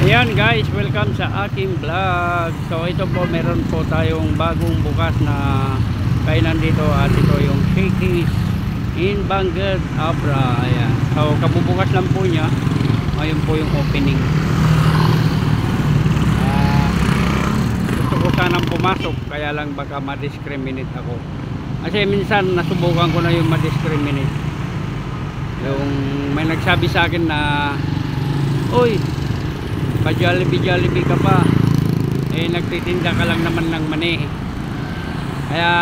Ayan guys, welcome sa aking vlog. So ito po, meron po tayong bagong bukas na kainan dito. At ito yung Shakey's in Bangued Abra. Ayan. So kabubukas lang po niya. Ngayon po yung opening. Gusto ko sanang pumasok, kaya lang baka ma-discriminate ako. Kasi minsan nasubukan ko na yung ma-discriminate. Yung may nagsabi sa akin na, "Uy, pa-Jollibee ka pa, eh nagtitinda ka lang naman ng mani." Kaya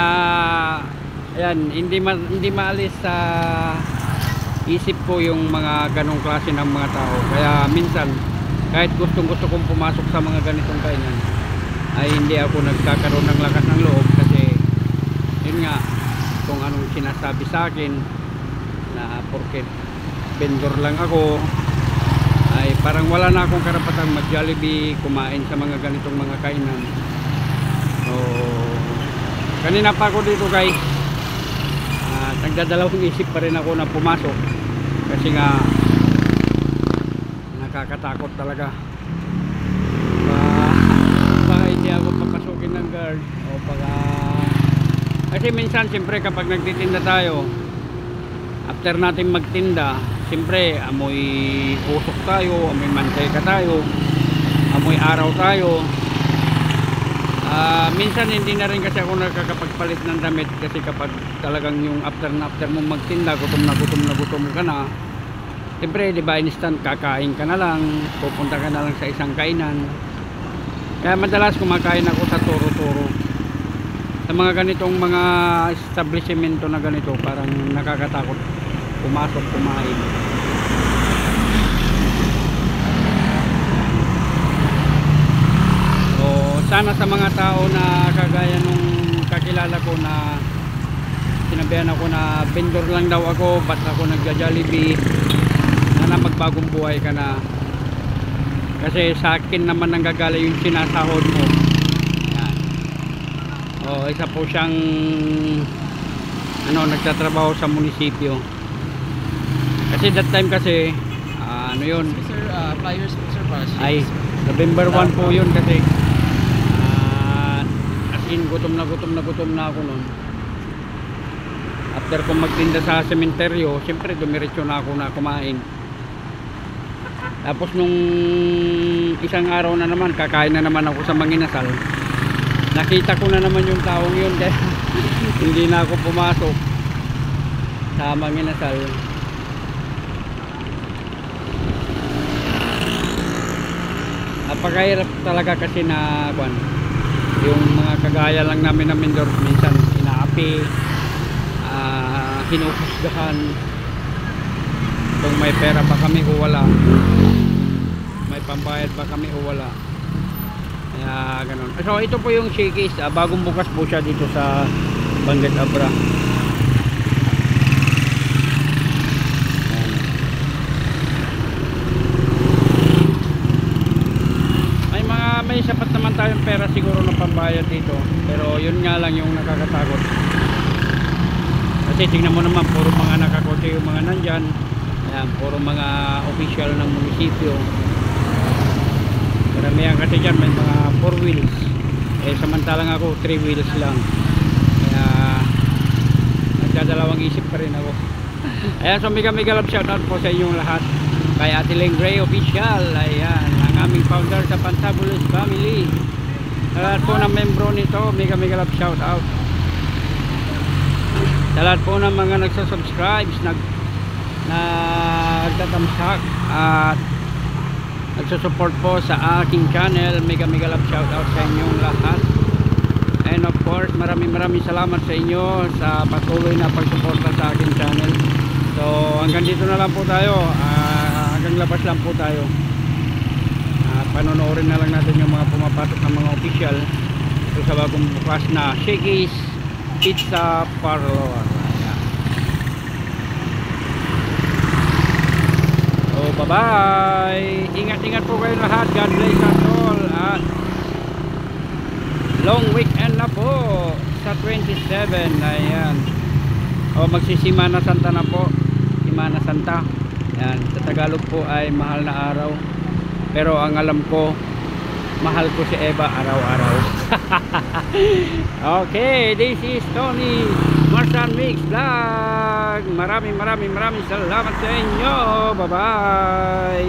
ayan, hindi maalis sa isip ko yung mga ganong klase ng mga tao. Kaya minsan kahit gustong kong pumasok sa mga ganitong kainan, ay hindi ako nagkakaroon ng lakas ng loob. Kasi yun nga, kung anong sinasabi sa akin na porket vendor lang ako, ay parang wala na akong karapatang mag-Jollibee, kumain sa mga ganitong mga kainan. So kanina pa ako dito guys, nagdadalawang isip pa rin ako na pumasok. Kasi nga nakakatakot talaga. Baka hindi ako papasukin ng guard, o baka, kasi minsan siyempre kapag nagtitinda tayo, after natin magtinda, siyempre amoy usok tayo, amoy mantika tayo, amoy araw tayo. Minsan hindi na rin kasi ako nakakapagpalit ng damit. Kasi kapag talagang yung after mo magtinda, gutom ka na, siyempre di ba, instant kakain ka na lang, pupunta ka na lang sa isang kainan. Kaya madalas kumakain ako sa turo-turo, sa mga ganitong mga establishmento na ganito. Parang nakakatakot pumasok, kumain. So sana sa mga tao na kagaya nung kakilala ko na sinabihan ako na vendor lang daw ako, ba't ako nagja-Jollibee, sana magbagong buhay ka na. Kasi sa akin naman nanggagala yung sinasahod mo. Yan. O isa po siyang nagtatrabaho sa munisipyo. Kasi that time kasi ano yun, Sir, flyers po sir para ay November 1 po yun. Kasi as in gutom na ako nun. After kong magtinda sa sementeryo, siyempre dumiretso na ako na kumain. Tapos nung isang araw na naman, kakain na naman ako sa Manginasal. Nakita ko na naman yung taong yun, kaya hindi na ako pumasok sa Manginasal. Napakahirap talaga kasi na yung mga kagaya lang namin na vendor, minsan inaapi, hinuhusgahan kung may pera ba kami o wala, may pambayad ba kami o wala. Kaya ganun. So ito po yung Shakey's, bagong bukas po siya dito sa Bangued Abra. May sapat naman tayong pera siguro na pambayad dito, pero yun nga lang yung nakakatakot. Kasi tingnan mo naman, puro mga nakakotse yung mga nandyan. Ayan, puro mga official ng munisipyo. Karamihan kasi dyan may mga 4 wheels, samantalang ako 3 wheels lang. Kaya nagdadalawang isip pa rin ako. Ayan, so mega love shoutout po sa inyong lahat. Kay Ate Leng Gray Official, ayan, ang aming founder sa Fantabulous Family. Sa lahat po ng membro nito, mega love shout out. Sa lahat po ng mga nagsasubscribe, nagtatamsak at nagsusupport po sa aking channel, mega love shout out sa inyong lahat. And of course, maraming salamat sa inyo sa patuloy na pagsuporta sa aking channel. So hanggang dito na lang po tayo, hanggang labas lang po tayo. Panonoodin na lang natin yung mga pumapasok ng mga official sa bagong bukas na Shakey's Pizza Parlor. So bye bye, ingat po kayo lahat. God bless us all, at long weekend na po sa 27. Ayan, magsisimana Santa na po. Semana Santa. Yan, sa Tagalog po ay mahal na araw. Pero ang alam ko, mahal ko si Eva araw-araw. Okay, this is Tony Marsan Mix Vlog. Maraming salamat sa inyo. Bye-bye.